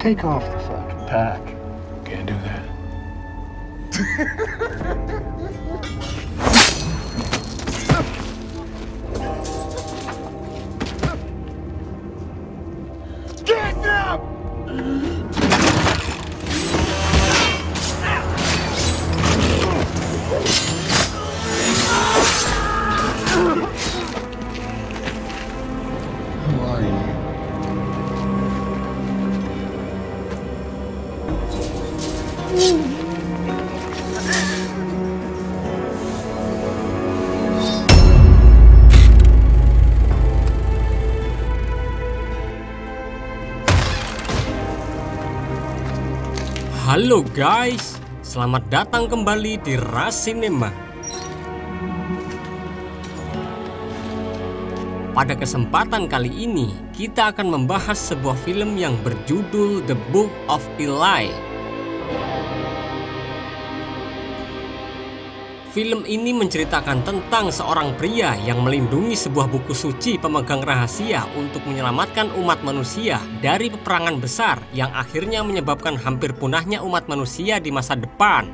take off the fucking pack. Can't do that. Get up! Who are you? Halo guys, selamat datang kembali di Ras Cinema. Pada kesempatan kali ini, kita akan membahas sebuah film yang berjudul The Book of Eli. Film ini menceritakan tentang seorang pria yang melindungi sebuah buku suci pemegang rahasia untuk menyelamatkan umat manusia dari peperangan besar yang akhirnya menyebabkan hampir punahnya umat manusia di masa depan.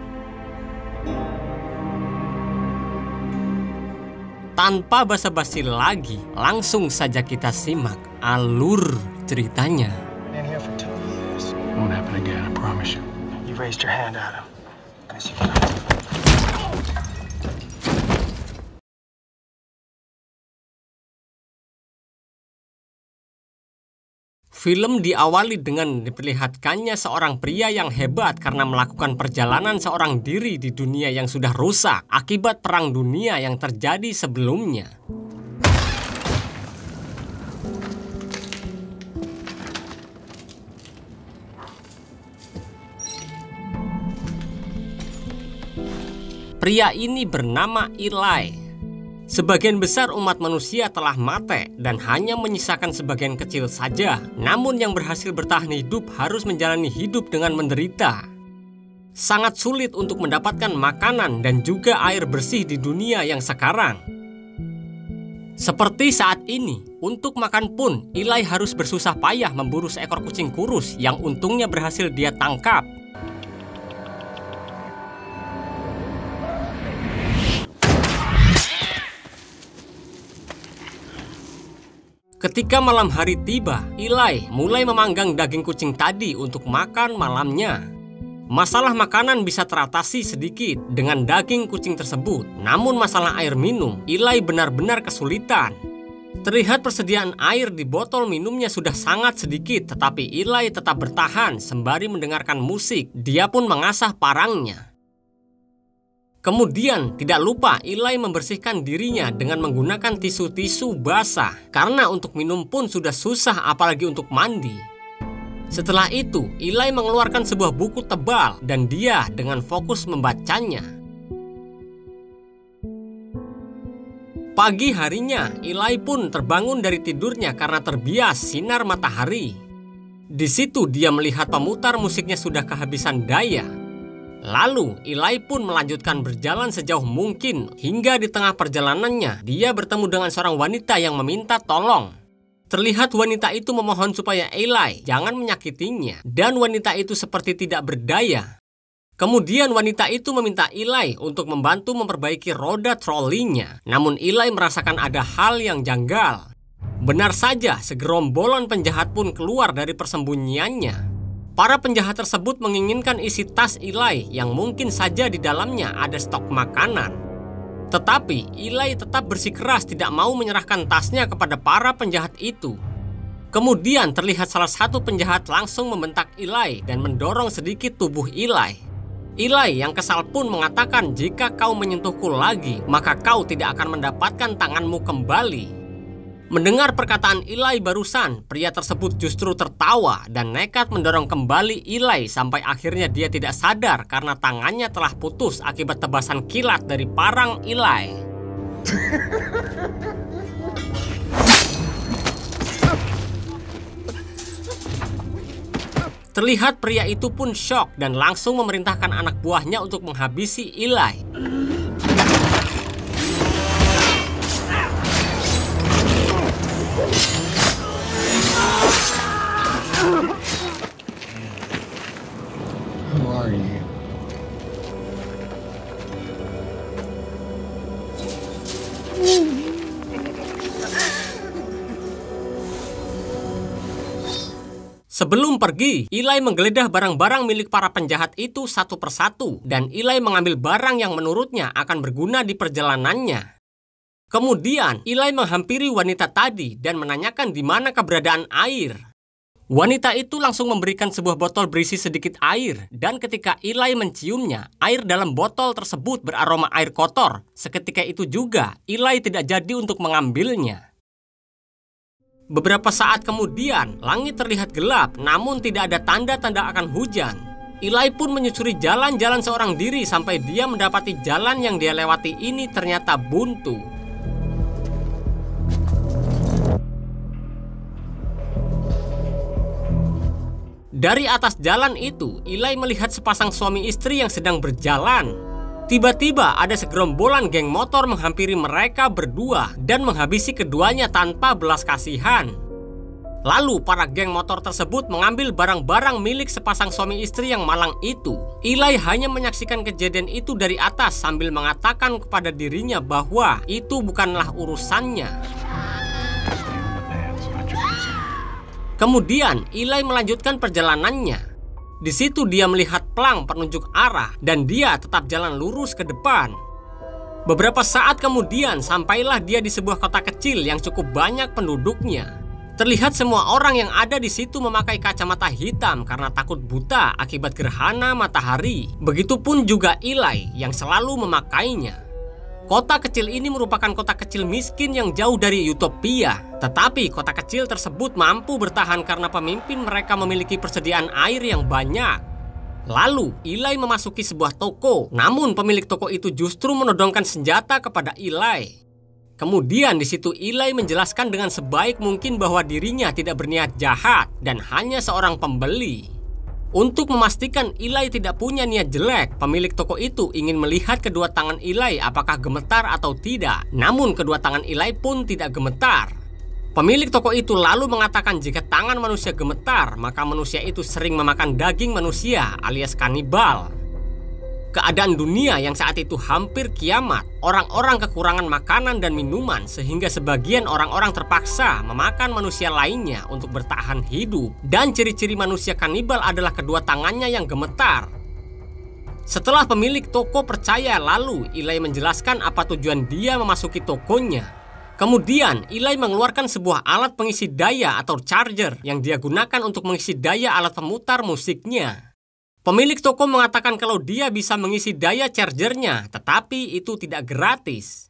Tanpa basa-basi lagi, langsung saja kita simak alur ceritanya. Been here for 2 years. Won't happen again, I promise you. You raised your hand at him. Guess you can. Film diawali dengan diperlihatkannya seorang pria yang hebat karena melakukan perjalanan seorang diri di dunia yang sudah rusak akibat perang dunia yang terjadi sebelumnya. Pria ini bernama Eli. Sebagian besar umat manusia telah mati dan hanya menyisakan sebagian kecil saja. Namun yang berhasil bertahan hidup harus menjalani hidup dengan menderita. Sangat sulit untuk mendapatkan makanan dan juga air bersih di dunia yang sekarang. Seperti saat ini, untuk makan pun Eli harus bersusah payah memburu seekor kucing kurus yang untungnya berhasil dia tangkap. Ketika malam hari tiba, Eli mulai memanggang daging kucing tadi untuk makan malamnya. Masalah makanan bisa teratasi sedikit dengan daging kucing tersebut. Namun masalah air minum, Eli benar-benar kesulitan. Terlihat persediaan air di botol minumnya sudah sangat sedikit, tetapi Eli tetap bertahan sembari mendengarkan musik. Dia pun mengasah parangnya. Kemudian, tidak lupa Eli membersihkan dirinya dengan menggunakan tisu-tisu basah. Karena untuk minum pun sudah susah apalagi untuk mandi. Setelah itu, Eli mengeluarkan sebuah buku tebal dan dia dengan fokus membacanya. Pagi harinya, Eli pun terbangun dari tidurnya karena terbias sinar matahari. Di situ dia melihat pemutar musiknya sudah kehabisan daya. Lalu, Eli pun melanjutkan berjalan sejauh mungkin hingga di tengah perjalanannya dia bertemu dengan seorang wanita yang meminta tolong. Terlihat wanita itu memohon supaya Eli jangan menyakitinya dan wanita itu seperti tidak berdaya. Kemudian wanita itu meminta Eli untuk membantu memperbaiki roda trolinya. Namun Eli merasakan ada hal yang janggal. Benar saja, segerombolan penjahat pun keluar dari persembunyiannya. Para penjahat tersebut menginginkan isi tas Eli yang mungkin saja di dalamnya ada stok makanan. Tetapi Eli tetap bersikeras tidak mau menyerahkan tasnya kepada para penjahat itu. Kemudian terlihat salah satu penjahat langsung membentak Eli dan mendorong sedikit tubuh Eli. Eli yang kesal pun mengatakan jika kau menyentuhku lagi, maka kau tidak akan mendapatkan tanganmu kembali. Mendengar perkataan Eli barusan, pria tersebut justru tertawa dan nekat mendorong kembali Eli sampai akhirnya dia tidak sadar karena tangannya telah putus akibat tebasan kilat dari parang Eli. Terlihat pria itu pun syok dan langsung memerintahkan anak buahnya untuk menghabisi Eli. are you? Sebelum pergi, Eli menggeledah barang-barang milik para penjahat itu satu persatu, dan Eli mengambil barang yang menurutnya akan berguna di perjalanannya. Kemudian, Eli menghampiri wanita tadi dan menanyakan di mana keberadaan air. Wanita itu langsung memberikan sebuah botol berisi sedikit air, dan ketika Eli menciumnya, air dalam botol tersebut beraroma air kotor. Seketika itu juga, Eli tidak jadi untuk mengambilnya. Beberapa saat kemudian, langit terlihat gelap, namun tidak ada tanda-tanda akan hujan. Eli pun menyusuri jalan-jalan seorang diri sampai dia mendapati jalan yang dia lewati ini ternyata buntu. Dari atas jalan itu, Eli melihat sepasang suami istri yang sedang berjalan. Tiba-tiba ada segerombolan geng motor menghampiri mereka berdua dan menghabisi keduanya tanpa belas kasihan. Lalu para geng motor tersebut mengambil barang-barang milik sepasang suami istri yang malang itu. Eli hanya menyaksikan kejadian itu dari atas sambil mengatakan kepada dirinya bahwa itu bukanlah urusannya. Kemudian Eli melanjutkan perjalanannya. Di situ dia melihat pelang penunjuk arah dan dia tetap jalan lurus ke depan. Beberapa saat kemudian sampailah dia di sebuah kota kecil yang cukup banyak penduduknya. Terlihat semua orang yang ada di situ memakai kacamata hitam karena takut buta akibat gerhana matahari. Begitupun juga Eli yang selalu memakainya. Kota kecil ini merupakan kota kecil miskin yang jauh dari utopia. Tetapi kota kecil tersebut mampu bertahan karena pemimpin mereka memiliki persediaan air yang banyak. Lalu, Eli memasuki sebuah toko. Namun pemilik toko itu justru menodongkan senjata kepada Eli. Kemudian di situ Eli menjelaskan dengan sebaik mungkin bahwa dirinya tidak berniat jahat dan hanya seorang pembeli. Untuk memastikan Eli tidak punya niat jelek, pemilik toko itu ingin melihat kedua tangan Eli apakah gemetar atau tidak. Namun kedua tangan Eli pun tidak gemetar. Pemilik toko itu lalu mengatakan jika tangan manusia gemetar, maka manusia itu sering memakan daging manusia alias kanibal. Keadaan dunia yang saat itu hampir kiamat, orang-orang kekurangan makanan dan minuman sehingga sebagian orang-orang terpaksa memakan manusia lainnya untuk bertahan hidup. Dan ciri-ciri manusia kanibal adalah kedua tangannya yang gemetar. Setelah pemilik toko percaya, lalu Eli menjelaskan apa tujuan dia memasuki tokonya. Kemudian Eli mengeluarkan sebuah alat pengisi daya atau charger yang dia gunakan untuk mengisi daya alat pemutar musiknya. Pemilik toko mengatakan kalau dia bisa mengisi daya chargernya, tetapi itu tidak gratis.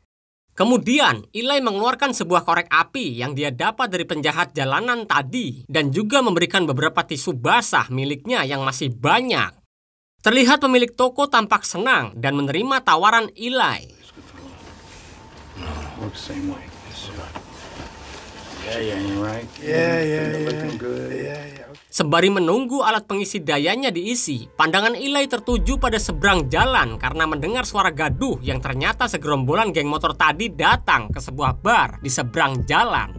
Kemudian, Eli mengeluarkan sebuah korek api yang dia dapat dari penjahat jalanan tadi dan juga memberikan beberapa tisu basah miliknya yang masih banyak. Terlihat pemilik toko tampak senang dan menerima tawaran Eli. Sembari menunggu alat pengisi dayanya diisi, pandangan Eli tertuju pada seberang jalan karena mendengar suara gaduh yang ternyata segerombolan geng motor tadi datang ke sebuah bar di seberang jalan.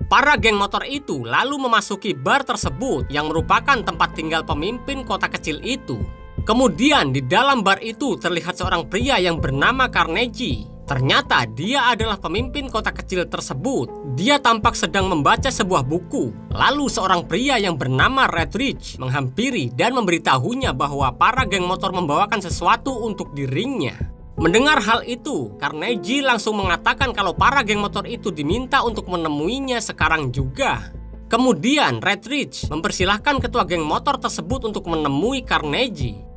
Para geng motor itu lalu memasuki bar tersebut yang merupakan tempat tinggal pemimpin kota kecil itu. Kemudian di dalam bar itu terlihat seorang pria yang bernama Carnegie. Ternyata dia adalah pemimpin kota kecil tersebut. Dia tampak sedang membaca sebuah buku. Lalu seorang pria yang bernama Redridge menghampiri dan memberitahunya bahwa para geng motor membawakan sesuatu untuk dirinya. Mendengar hal itu, Carnegie langsung mengatakan kalau para geng motor itu diminta untuk menemuinya sekarang juga. Kemudian Redridge mempersilahkan ketua geng motor tersebut untuk menemui Carnegie.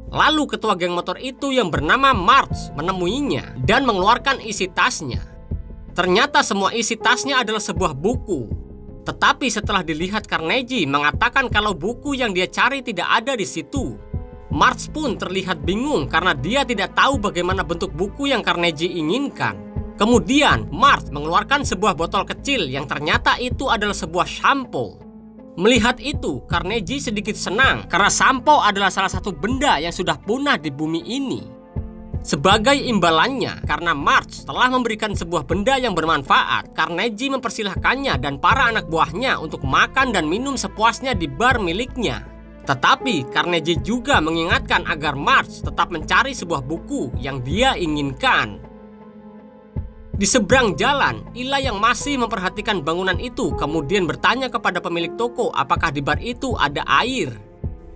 Lalu ketua geng motor itu yang bernama March menemuinya dan mengeluarkan isi tasnya. Ternyata semua isi tasnya adalah sebuah buku. Tetapi setelah dilihat, Carnegie mengatakan kalau buku yang dia cari tidak ada di situ. March pun terlihat bingung karena dia tidak tahu bagaimana bentuk buku yang Carnegie inginkan. Kemudian March mengeluarkan sebuah botol kecil yang ternyata itu adalah sebuah sampo. Melihat itu, Carnegie sedikit senang karena sampo adalah salah satu benda yang sudah punah di bumi ini. Sebagai imbalannya, karena March telah memberikan sebuah benda yang bermanfaat, Carnegie mempersilahkannya dan para anak buahnya untuk makan dan minum sepuasnya di bar miliknya. Tetapi Carnegie juga mengingatkan agar Marge tetap mencari sebuah buku yang dia inginkan. Di seberang jalan, Eli yang masih memperhatikan bangunan itu kemudian bertanya kepada pemilik toko apakah di bar itu ada air.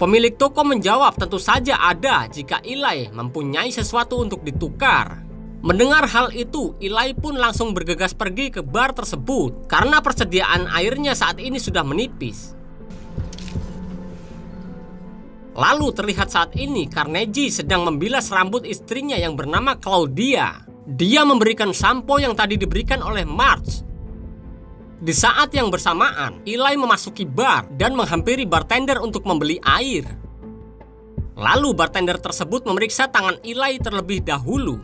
Pemilik toko menjawab tentu saja ada jika Eli mempunyai sesuatu untuk ditukar. Mendengar hal itu, Eli pun langsung bergegas pergi ke bar tersebut karena persediaan airnya saat ini sudah menipis. Lalu terlihat saat ini Carnegie sedang membilas rambut istrinya yang bernama Claudia. Dia memberikan sampo yang tadi diberikan oleh Marge. Di saat yang bersamaan, Eli memasuki bar dan menghampiri bartender untuk membeli air. Lalu bartender tersebut memeriksa tangan Eli terlebih dahulu.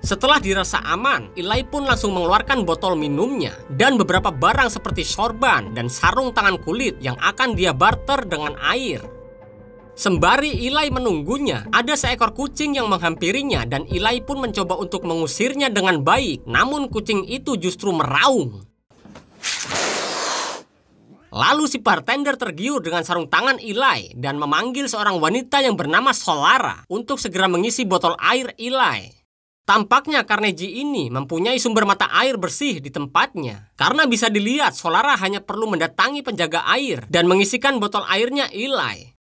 Setelah dirasa aman, Eli pun langsung mengeluarkan botol minumnya dan beberapa barang seperti sorban dan sarung tangan kulit yang akan dia barter dengan air. Sembari Eli menunggunya, ada seekor kucing yang menghampirinya dan Eli pun mencoba untuk mengusirnya dengan baik, namun kucing itu justru meraung. Lalu si bartender tergiur dengan sarung tangan Eli dan memanggil seorang wanita yang bernama Solara untuk segera mengisi botol air Eli. Tampaknya Carnegie ini mempunyai sumber mata air bersih di tempatnya. Karena bisa dilihat Solara hanya perlu mendatangi penjaga air dan mengisikan botol airnya Eli.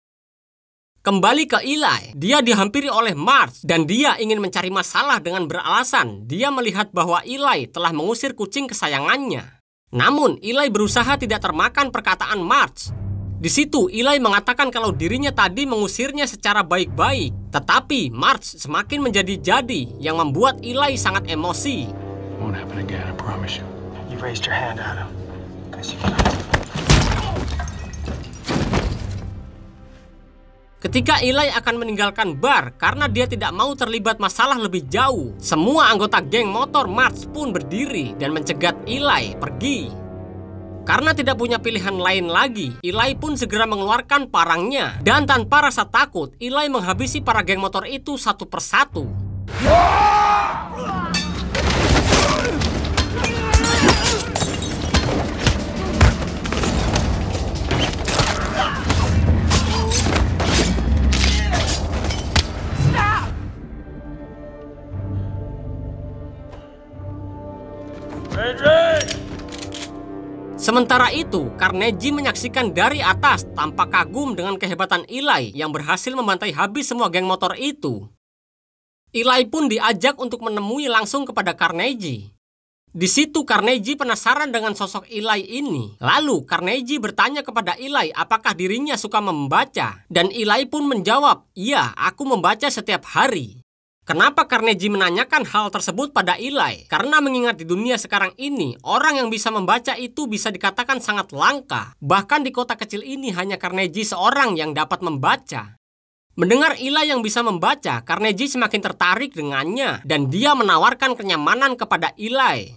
Kembali ke Eli, dia dihampiri oleh Marge dan dia ingin mencari masalah dengan beralasan dia melihat bahwa Eli telah mengusir kucing kesayangannya. Namun Eli berusaha tidak termakan perkataan Marge. Di situ Eli mengatakan kalau dirinya tadi mengusirnya secara baik-baik, tetapi Marge semakin menjadi-jadi yang membuat Eli sangat emosi. Won't happen again, I promise you. You raised your hand at him. Guess you can. Ketika Eli akan meninggalkan bar karena dia tidak mau terlibat masalah lebih jauh, semua anggota geng motor Marge pun berdiri dan mencegat Eli pergi. Karena tidak punya pilihan lain lagi, Eli pun segera mengeluarkan parangnya. Dan tanpa rasa takut, Eli menghabisi para geng motor itu satu persatu. Sementara itu, Carnegie menyaksikan dari atas tanpa kagum dengan kehebatan Eli yang berhasil membantai habis semua geng motor itu. Eli pun diajak untuk menemui langsung kepada Carnegie. Di situ Carnegie penasaran dengan sosok Eli ini. Lalu Carnegie bertanya kepada Eli apakah dirinya suka membaca. Dan Eli pun menjawab, "Iya, aku membaca setiap hari." Kenapa Carnegie menanyakan hal tersebut pada Eli? Karena mengingat di dunia sekarang ini, orang yang bisa membaca itu bisa dikatakan sangat langka. Bahkan di kota kecil ini hanya Carnegie seorang yang dapat membaca. Mendengar Eli yang bisa membaca, Carnegie semakin tertarik dengannya dan dia menawarkan kenyamanan kepada Eli.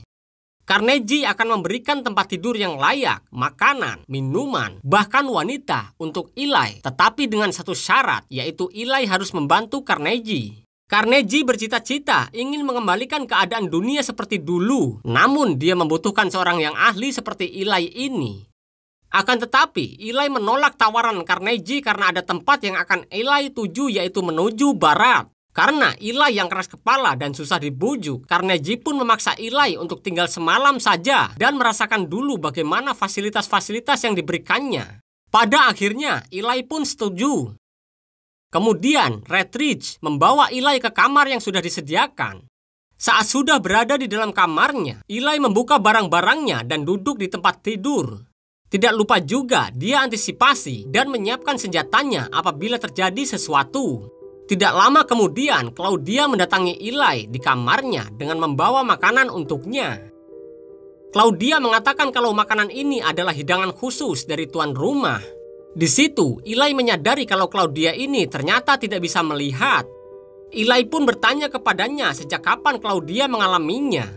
Carnegie akan memberikan tempat tidur yang layak, makanan, minuman, bahkan wanita untuk Eli. Tetapi dengan satu syarat, yaitu Eli harus membantu Carnegie. Carnegie bercita-cita ingin mengembalikan keadaan dunia seperti dulu, namun dia membutuhkan seorang yang ahli seperti Eli ini. Akan tetapi, Eli menolak tawaran Carnegie karena ada tempat yang akan Eli tuju, yaitu menuju barat. Karena Eli yang keras kepala dan susah dibujuk, Carnegie pun memaksa Eli untuk tinggal semalam saja dan merasakan dulu bagaimana fasilitas-fasilitas yang diberikannya. Pada akhirnya, Eli pun setuju. Kemudian, Redridge membawa Eli ke kamar yang sudah disediakan. Saat sudah berada di dalam kamarnya, Eli membuka barang-barangnya dan duduk di tempat tidur. Tidak lupa juga, dia antisipasi dan menyiapkan senjatanya apabila terjadi sesuatu. Tidak lama kemudian, Claudia mendatangi Eli di kamarnya dengan membawa makanan untuknya. Claudia mengatakan kalau makanan ini adalah hidangan khusus dari tuan rumah. Di situ, Eli menyadari kalau Claudia ini ternyata tidak bisa melihat. Eli pun bertanya kepadanya sejak kapan Claudia mengalaminya.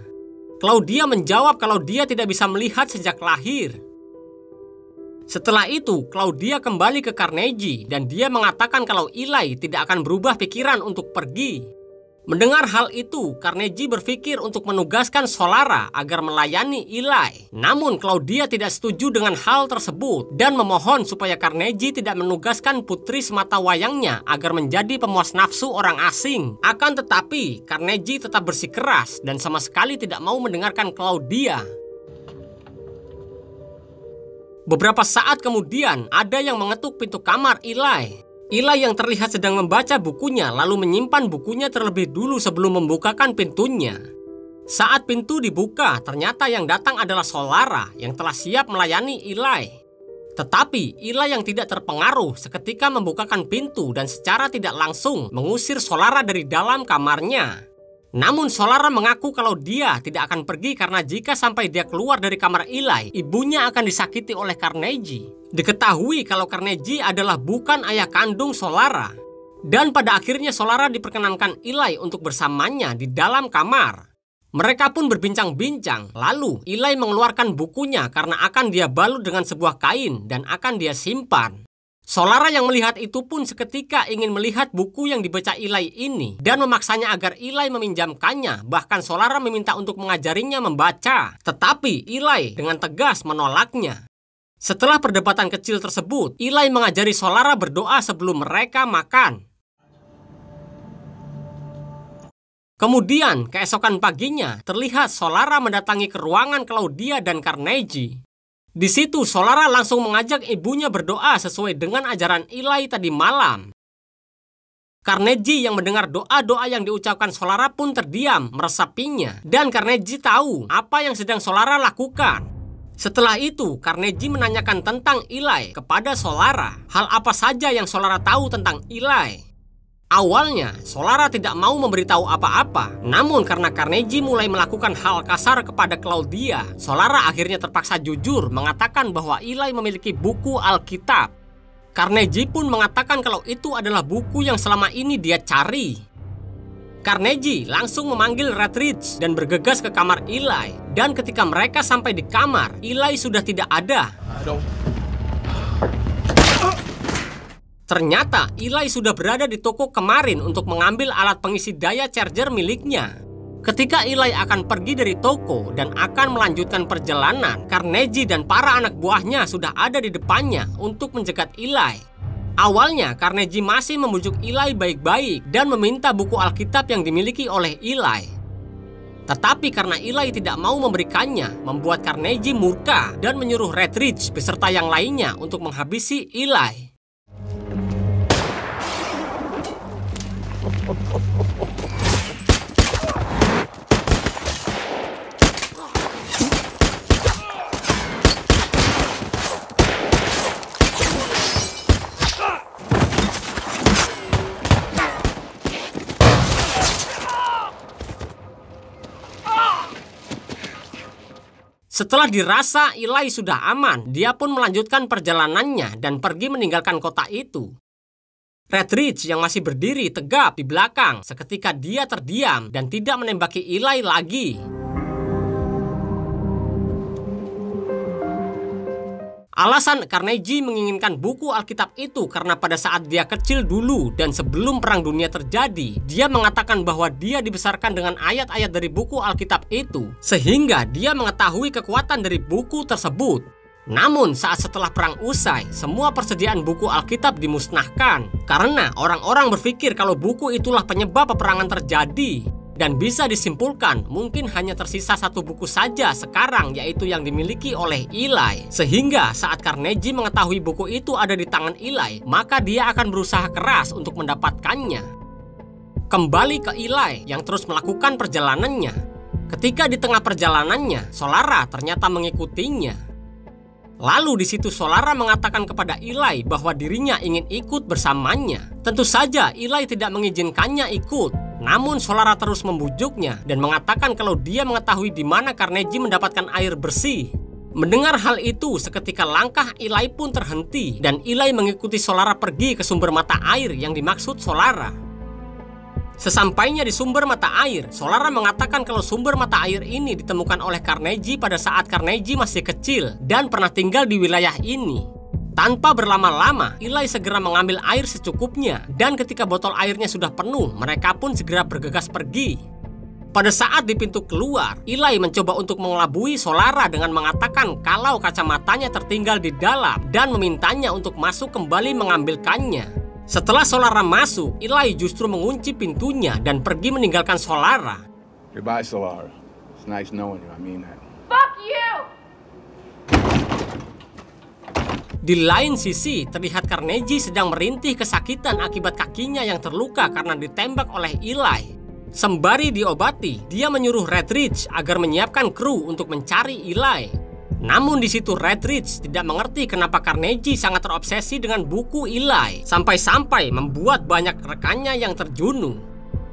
Claudia menjawab kalau dia tidak bisa melihat sejak lahir. Setelah itu, Claudia kembali ke Carnegie dan dia mengatakan kalau Eli tidak akan berubah pikiran untuk pergi. Mendengar hal itu, Carnegie berpikir untuk menugaskan Solara agar melayani Eli. Namun Claudia tidak setuju dengan hal tersebut dan memohon supaya Carnegie tidak menugaskan putri semata wayangnya agar menjadi pemuas nafsu orang asing. Akan tetapi, Carnegie tetap bersikeras dan sama sekali tidak mau mendengarkan Claudia. Beberapa saat kemudian, ada yang mengetuk pintu kamar Eli. Eli yang terlihat sedang membaca bukunya lalu menyimpan bukunya terlebih dulu sebelum membukakan pintunya. Saat pintu dibuka, ternyata yang datang adalah Solara yang telah siap melayani Eli. Tetapi Eli yang tidak terpengaruh seketika membukakan pintu dan secara tidak langsung mengusir Solara dari dalam kamarnya. Namun Solara mengaku kalau dia tidak akan pergi karena jika sampai dia keluar dari kamar Eli, ibunya akan disakiti oleh Carnegie. Diketahui kalau Carnegie adalah bukan ayah kandung Solara. Dan pada akhirnya Solara diperkenankan Eli untuk bersamanya di dalam kamar. Mereka pun berbincang-bincang, lalu Eli mengeluarkan bukunya karena akan dia balut dengan sebuah kain dan akan dia simpan. Solara yang melihat itu pun seketika ingin melihat buku yang dibaca Eli ini dan memaksanya agar Eli meminjamkannya. Bahkan Solara meminta untuk mengajarinya membaca. Tetapi Eli dengan tegas menolaknya. Setelah perdebatan kecil tersebut, Eli mengajari Solara berdoa sebelum mereka makan. Kemudian, keesokan paginya, terlihat Solara mendatangi ke ruangan Claudia dan Carnegie. Di situ Solara langsung mengajak ibunya berdoa sesuai dengan ajaran Eli tadi malam. Carnegie yang mendengar doa-doa yang diucapkan Solara pun terdiam meresapinya. Dan Carnegie tahu apa yang sedang Solara lakukan. Setelah itu, Carnegie menanyakan tentang Eli kepada Solara. Hal apa saja yang Solara tahu tentang Eli? Awalnya, Solara tidak mau memberitahu apa-apa. Namun karena Carnegie mulai melakukan hal kasar kepada Claudia, Solara akhirnya terpaksa jujur mengatakan bahwa Eli memiliki buku Alkitab. Carnegie pun mengatakan kalau itu adalah buku yang selama ini dia cari. Carnegie langsung memanggil Ratridge dan bergegas ke kamar Eli. Dan ketika mereka sampai di kamar, Eli sudah tidak ada. Ternyata Eli sudah berada di toko kemarin untuk mengambil alat pengisi daya charger miliknya. Ketika Eli akan pergi dari toko dan akan melanjutkan perjalanan, Carnegie dan para anak buahnya sudah ada di depannya untuk mencegat Eli. Awalnya Carnegie masih membujuk Eli baik-baik dan meminta buku Alkitab yang dimiliki oleh Eli. Tetapi karena Eli tidak mau memberikannya, membuat Carnegie murka dan menyuruh Ratridge beserta yang lainnya untuk menghabisi Eli. Setelah dirasa Eli sudah aman, dia pun melanjutkan perjalanannya dan pergi meninggalkan kota itu. Ratridge yang masih berdiri tegap di belakang seketika dia terdiam dan tidak menembaki Eli lagi. Alasan Carnegie menginginkan buku Alkitab itu karena pada saat dia kecil dulu dan sebelum Perang Dunia terjadi, dia mengatakan bahwa dia dibesarkan dengan ayat-ayat dari buku Alkitab itu, sehingga dia mengetahui kekuatan dari buku tersebut. Namun saat setelah perang usai, semua persediaan buku Alkitab dimusnahkan karena orang-orang berpikir kalau buku itulah penyebab peperangan terjadi. Dan bisa disimpulkan mungkin hanya tersisa satu buku saja sekarang, yaitu yang dimiliki oleh Eli. Sehingga saat Carnegie mengetahui buku itu ada di tangan Eli, maka dia akan berusaha keras untuk mendapatkannya. Kembali ke Eli yang terus melakukan perjalanannya. Ketika di tengah perjalanannya, Solara ternyata mengikutinya. Lalu di situ Solara mengatakan kepada Eli bahwa dirinya ingin ikut bersamanya. Tentu saja Eli tidak mengizinkannya ikut. Namun Solara terus membujuknya dan mengatakan kalau dia mengetahui di mana Carnegie mendapatkan air bersih. Mendengar hal itu, seketika langkah Eli pun terhenti dan Eli mengikuti Solara pergi ke sumber mata air yang dimaksud Solara. Sesampainya di sumber mata air, Solara mengatakan kalau sumber mata air ini ditemukan oleh Carnegie pada saat Carnegie masih kecil dan pernah tinggal di wilayah ini. Tanpa berlama-lama, Eli segera mengambil air secukupnya, dan ketika botol airnya sudah penuh, mereka pun segera bergegas pergi. Pada saat di pintu keluar, Eli mencoba untuk mengelabui Solara dengan mengatakan kalau kacamatanya tertinggal di dalam dan memintanya untuk masuk kembali mengambilkannya. Setelah Solara masuk, Eli justru mengunci pintunya dan pergi meninggalkan Solara. Goodbye, Solara. It's nice knowing you. I mean that. Fuck you! Di lain sisi, terlihat Carnegie sedang merintih kesakitan akibat kakinya yang terluka karena ditembak oleh Eli. Sembari diobati, dia menyuruh Redridge agar menyiapkan kru untuk mencari Eli. Namun di situ Redridge tidak mengerti kenapa Carnegie sangat terobsesi dengan buku Eli, sampai-sampai membuat banyak rekannya yang terjunuh.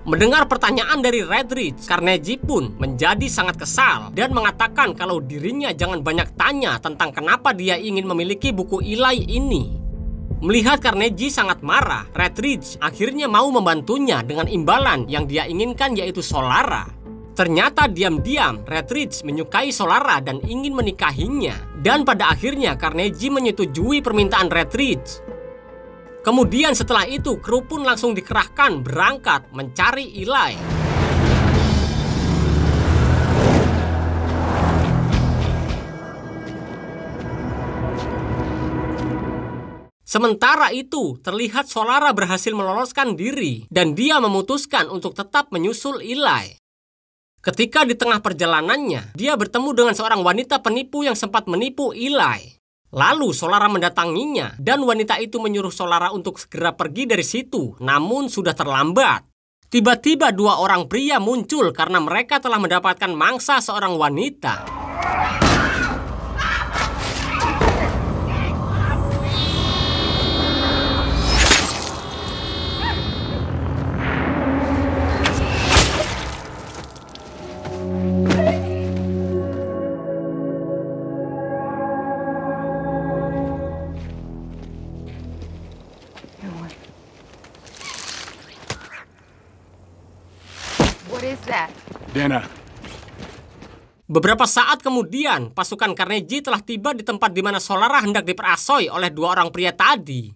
Mendengar pertanyaan dari Redridge, Carnegie pun menjadi sangat kesal dan mengatakan kalau dirinya jangan banyak tanya tentang kenapa dia ingin memiliki buku Eli ini. Melihat Carnegie sangat marah, Redridge akhirnya mau membantunya dengan imbalan yang dia inginkan, yaitu Solara. Ternyata diam-diam Redridge menyukai Solara dan ingin menikahinya. Dan pada akhirnya Carnegie menyetujui permintaan Redridge. Kemudian setelah itu, kru pun langsung dikerahkan berangkat mencari Eli. Sementara itu, terlihat Solara berhasil meloloskan diri dan dia memutuskan untuk tetap menyusul Eli. Ketika di tengah perjalanannya, dia bertemu dengan seorang wanita penipu yang sempat menipu Eli. Lalu Solara mendatanginya dan wanita itu menyuruh Solara untuk segera pergi dari situ, namun sudah terlambat. Tiba-tiba dua orang pria muncul karena mereka telah mendapatkan mangsa seorang wanita. What is that? Dinner. Beberapa saat kemudian, pasukan Carnegie telah tiba di tempat di mana Solara hendak diperasoi oleh dua orang pria tadi.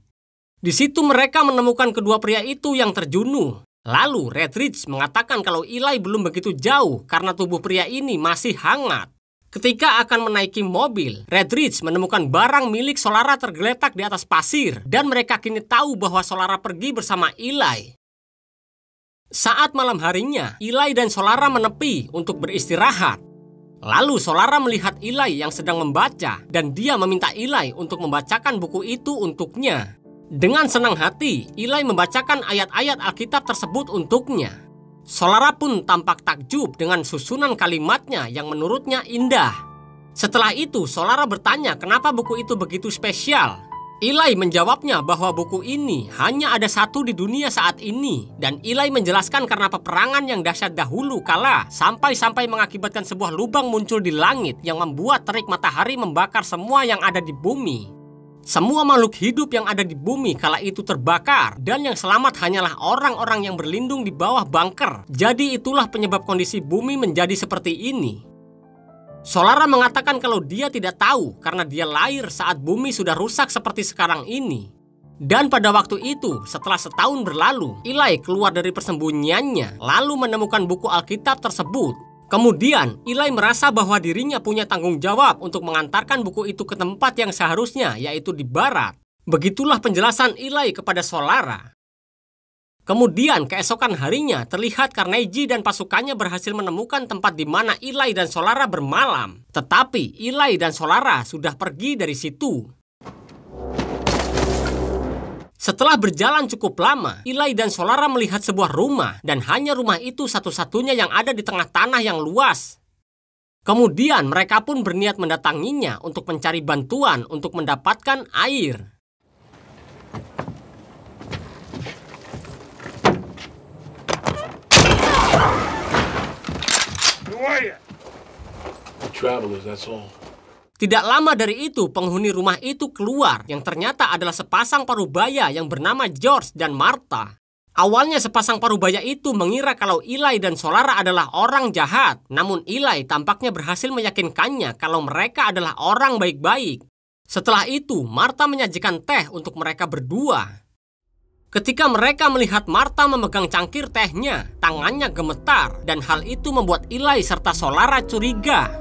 Di situ mereka menemukan kedua pria itu yang terjunuh. Lalu Redridge mengatakan kalau Eli belum begitu jauh karena tubuh pria ini masih hangat. Ketika akan menaiki mobil, Redridge menemukan barang milik Solara tergeletak di atas pasir dan mereka kini tahu bahwa Solara pergi bersama Eli. Saat malam harinya, Eli dan Solara menepi untuk beristirahat. Lalu Solara melihat Eli yang sedang membaca dan dia meminta Eli untuk membacakan buku itu untuknya. Dengan senang hati, Eli membacakan ayat-ayat Alkitab tersebut untuknya. Solara pun tampak takjub dengan susunan kalimatnya yang menurutnya indah. Setelah itu, Solara bertanya kenapa buku itu begitu spesial. Eli menjawabnya bahwa buku ini hanya ada satu di dunia saat ini. Dan Eli menjelaskan karena peperangan yang dahsyat dahulu kala sampai-sampai mengakibatkan sebuah lubang muncul di langit yang membuat terik matahari membakar semua yang ada di bumi. Semua makhluk hidup yang ada di bumi kala itu terbakar dan yang selamat hanyalah orang-orang yang berlindung di bawah bunker. Jadi itulah penyebab kondisi bumi menjadi seperti ini. Solara mengatakan kalau dia tidak tahu karena dia lahir saat bumi sudah rusak seperti sekarang ini. Dan pada waktu itu, setelah setahun berlalu, Eli keluar dari persembunyiannya lalu menemukan buku Alkitab tersebut. Kemudian, Eli merasa bahwa dirinya punya tanggung jawab untuk mengantarkan buku itu ke tempat yang seharusnya, yaitu di barat. Begitulah penjelasan Eli kepada Solara. Kemudian keesokan harinya terlihat Carnegie dan pasukannya berhasil menemukan tempat di mana Eli dan Solara bermalam. Tetapi Eli dan Solara sudah pergi dari situ. Setelah berjalan cukup lama, Eli dan Solara melihat sebuah rumah dan hanya rumah itu satu-satunya yang ada di tengah tanah yang luas. Kemudian mereka pun berniat mendatanginya untuk mencari bantuan untuk mendapatkan air. Travelers, that's all. Tidak lama dari itu, penghuni rumah itu keluar yang ternyata adalah sepasang parubaya yang bernama George dan Martha. Awalnya sepasang parubaya itu mengira kalau Eli dan Solara adalah orang jahat. Namun Eli tampaknya berhasil meyakinkannya kalau mereka adalah orang baik-baik. Setelah itu, Martha menyajikan teh untuk mereka berdua. Ketika mereka melihat Martha memegang cangkir tehnya, tangannya gemetar dan hal itu membuat Eli serta Solara curiga.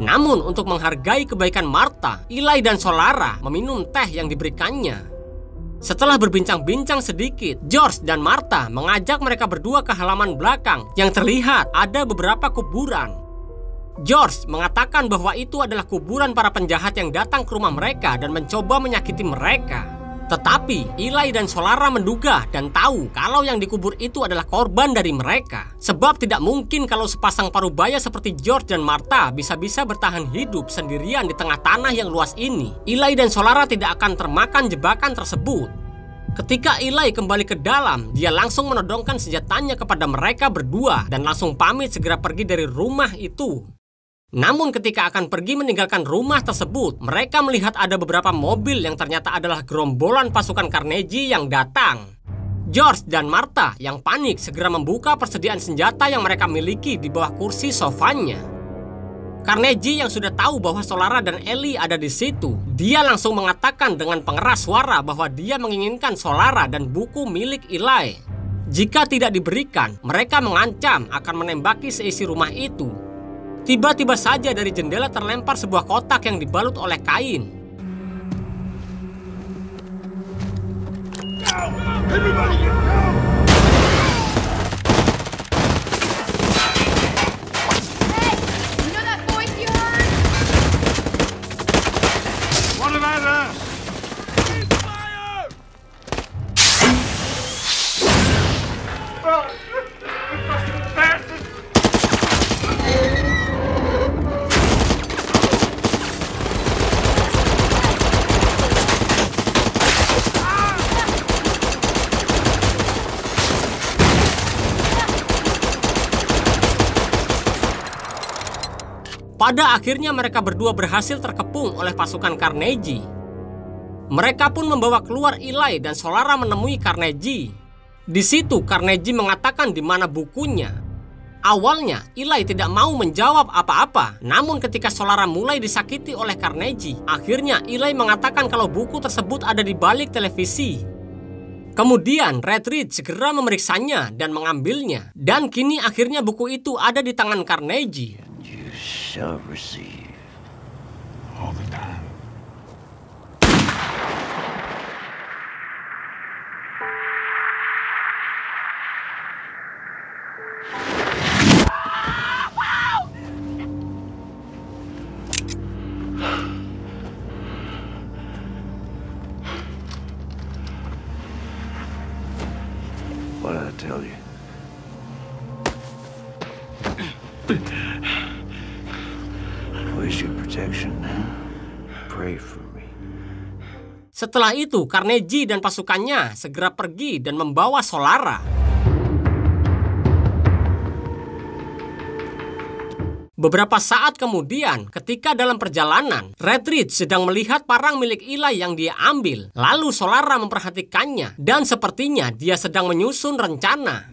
Namun untuk menghargai kebaikan Martha, Eli dan Solara meminum teh yang diberikannya. Setelah berbincang-bincang sedikit, George dan Martha mengajak mereka berdua ke halaman belakang yang terlihat ada beberapa kuburan. George mengatakan bahwa itu adalah kuburan para penjahat yang datang ke rumah mereka dan mencoba menyakiti mereka. Tetapi Eli dan Solara menduga dan tahu kalau yang dikubur itu adalah korban dari mereka. Sebab tidak mungkin kalau sepasang parubaya seperti George dan Martha bisa-bisa bertahan hidup sendirian di tengah tanah yang luas ini. Eli dan Solara tidak akan termakan jebakan tersebut. Ketika Eli kembali ke dalam, dia langsung menodongkan senjatanya kepada mereka berdua dan langsung pamit segera pergi dari rumah itu. Namun ketika akan pergi meninggalkan rumah tersebut, mereka melihat ada beberapa mobil yang ternyata adalah gerombolan pasukan Carnegie yang datang. George dan Martha yang panik segera membuka persediaan senjata yang mereka miliki di bawah kursi sofanya. Carnegie yang sudah tahu bahwa Solara dan Eli ada di situ, dia langsung mengatakan dengan pengeras suara bahwa dia menginginkan Solara dan buku milik Eli. Jika tidak diberikan, mereka mengancam akan menembaki seisi rumah itu. Tiba-tiba saja dari jendela terlempar sebuah kotak yang dibalut oleh kain. You know that voice you heard? What about us? Pada akhirnya mereka berdua berhasil terkepung oleh pasukan Carnegie. Mereka pun membawa keluar Eli dan Solara menemui Carnegie. Di situ Carnegie mengatakan di mana bukunya. Awalnya Eli tidak mau menjawab apa-apa, namun ketika Solara mulai disakiti oleh Carnegie, akhirnya Eli mengatakan kalau buku tersebut ada di balik televisi. Kemudian Redridge segera memeriksanya dan mengambilnya, dan kini akhirnya buku itu ada di tangan Carnegie. Shall receive. All the time. What did I tell you? Where's your protection now? Pray for me. Setelah itu, Carnegie dan pasukannya segera pergi dan membawa Solara. Beberapa saat kemudian, ketika dalam perjalanan, Redridge sedang melihat parang milik Eli yang dia ambil. Lalu Solara memperhatikannya dan sepertinya dia sedang menyusun rencana.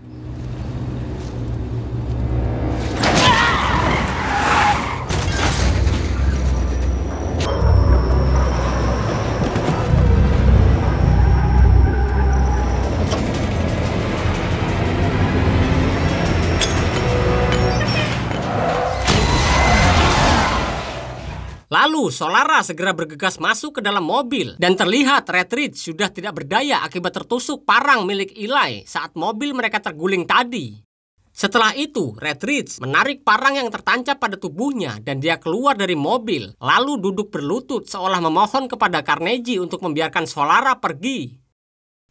Lalu Solara segera bergegas masuk ke dalam mobil dan terlihat Redridge sudah tidak berdaya akibat tertusuk parang milik Eli saat mobil mereka terguling tadi. Setelah itu, Redridge menarik parang yang tertancap pada tubuhnya dan dia keluar dari mobil, lalu duduk berlutut seolah memohon kepada Carnegie untuk membiarkan Solara pergi.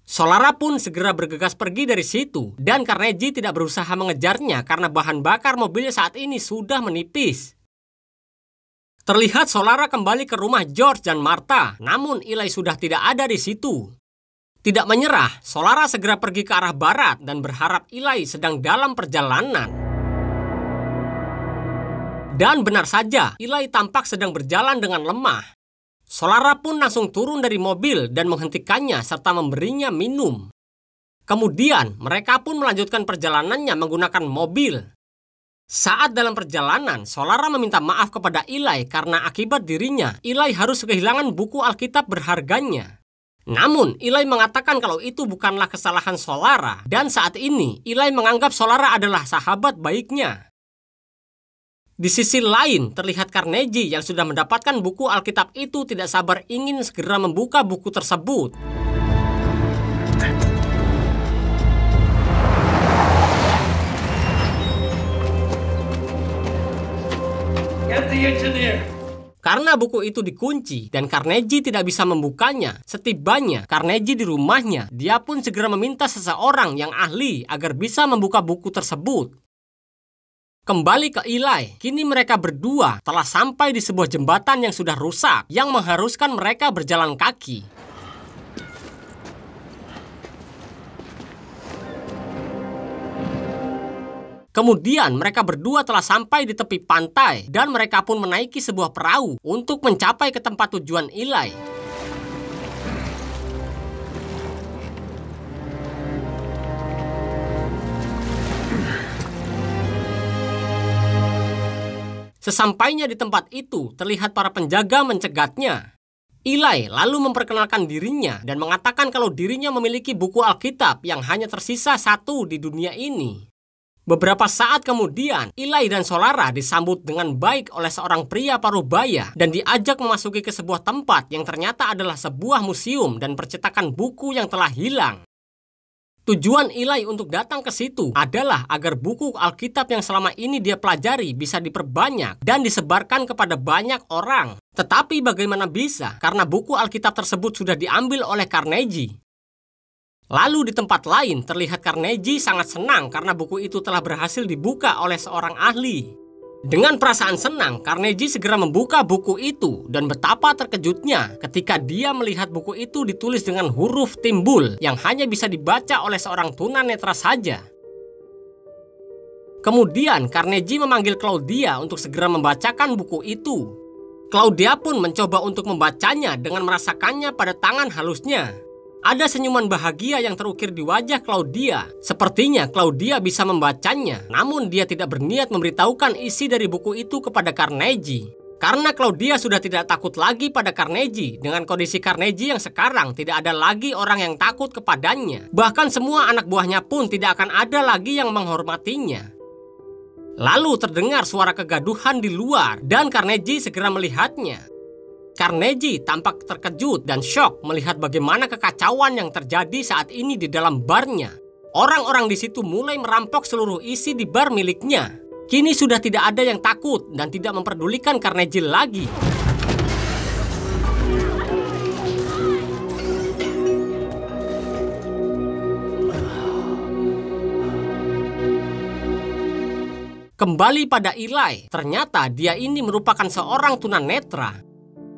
Solara pun segera bergegas pergi dari situ dan Carnegie tidak berusaha mengejarnya karena bahan bakar mobilnya saat ini sudah menipis. Terlihat Solara kembali ke rumah George dan Martha, namun Eli sudah tidak ada di situ. Tidak menyerah, Solara segera pergi ke arah barat dan berharap Eli sedang dalam perjalanan. Dan benar saja, Eli tampak sedang berjalan dengan lemah. Solara pun langsung turun dari mobil dan menghentikannya serta memberinya minum. Kemudian, mereka pun melanjutkan perjalanannya menggunakan mobil. Saat dalam perjalanan, Solara meminta maaf kepada Eli karena akibat dirinya, Eli harus kehilangan buku Alkitab berharganya. Namun, Eli mengatakan kalau itu bukanlah kesalahan Solara, dan saat ini, Eli menganggap Solara adalah sahabat baiknya. Di sisi lain, terlihat Carnegie yang sudah mendapatkan buku Alkitab itu tidak sabar ingin segera membuka buku tersebut. Get the engineer. Karena buku itu dikunci dan Carnegie tidak bisa membukanya, setibanya Carnegie di rumahnya, dia pun segera meminta seseorang yang ahli agar bisa membuka buku tersebut. Kembali ke Eli, kini mereka berdua telah sampai di sebuah jembatan yang sudah rusak yang mengharuskan mereka berjalan kaki. Kemudian mereka berdua telah sampai di tepi pantai dan mereka pun menaiki sebuah perahu untuk mencapai ke tempat tujuan Eli. Sesampainya di tempat itu, terlihat para penjaga mencegatnya. Eli lalu memperkenalkan dirinya dan mengatakan kalau dirinya memiliki buku Alkitab yang hanya tersisa satu di dunia ini. Beberapa saat kemudian, Eli dan Solara disambut dengan baik oleh seorang pria parubaya dan diajak memasuki ke sebuah tempat yang ternyata adalah sebuah museum dan percetakan buku yang telah hilang. Tujuan Eli untuk datang ke situ adalah agar buku Alkitab yang selama ini dia pelajari bisa diperbanyak dan disebarkan kepada banyak orang. Tetapi bagaimana bisa? Karena buku Alkitab tersebut sudah diambil oleh Carnegie. Lalu di tempat lain terlihat Carnegie sangat senang karena buku itu telah berhasil dibuka oleh seorang ahli. Dengan perasaan senang, Carnegie segera membuka buku itu dan betapa terkejutnya ketika dia melihat buku itu ditulis dengan huruf timbul yang hanya bisa dibaca oleh seorang tunanetra saja. Kemudian Carnegie memanggil Claudia untuk segera membacakan buku itu. Claudia pun mencoba untuk membacanya dengan merasakannya pada tangan halusnya. Ada senyuman bahagia yang terukir di wajah Claudia. Sepertinya Claudia bisa membacanya, namun dia tidak berniat memberitahukan isi dari buku itu kepada Carnegie. Karena Claudia sudah tidak takut lagi pada Carnegie. Dengan kondisi Carnegie yang sekarang, tidak ada lagi orang yang takut kepadanya. Bahkan semua anak buahnya pun tidak akan ada lagi yang menghormatinya. Lalu terdengar suara kegaduhan di luar, dan Carnegie segera melihatnya. Carnegie tampak terkejut dan syok melihat bagaimana kekacauan yang terjadi saat ini di dalam barnya. Orang-orang di situ mulai merampok seluruh isi di bar miliknya. Kini sudah tidak ada yang takut dan tidak memperdulikan Carnegie lagi. Kembali pada Eli, ternyata dia ini merupakan seorang tunanetra.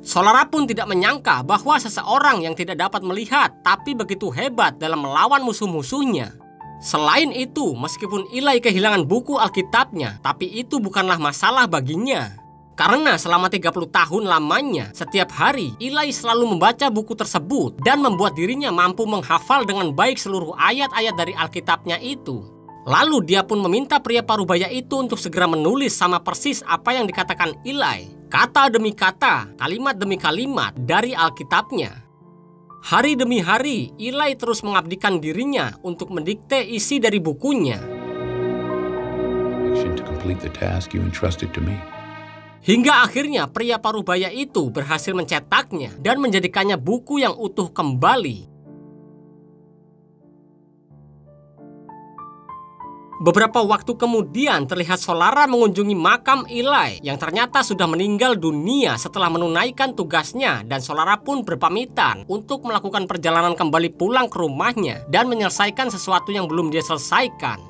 Solara pun tidak menyangka bahwa seseorang yang tidak dapat melihat tapi begitu hebat dalam melawan musuh-musuhnya. Selain itu, meskipun Eli kehilangan buku Alkitabnya, tapi itu bukanlah masalah baginya. Karena selama 30 tahun lamanya, setiap hari Eli selalu membaca buku tersebut dan membuat dirinya mampu menghafal dengan baik seluruh ayat-ayat dari Alkitabnya itu. Lalu dia pun meminta pria parubaya itu untuk segera menulis sama persis apa yang dikatakan Eli, kata demi kata, kalimat demi kalimat dari Alkitabnya. Hari demi hari, Eli terus mengabdikan dirinya untuk mendikte isi dari bukunya. Hingga akhirnya pria parubaya itu berhasil mencetaknya dan menjadikannya buku yang utuh kembali. Beberapa waktu kemudian terlihat Solara mengunjungi makam Eli yang ternyata sudah meninggal dunia setelah menunaikan tugasnya, dan Solara pun berpamitan untuk melakukan perjalanan kembali pulang ke rumahnya dan menyelesaikan sesuatu yang belum dia selesaikan.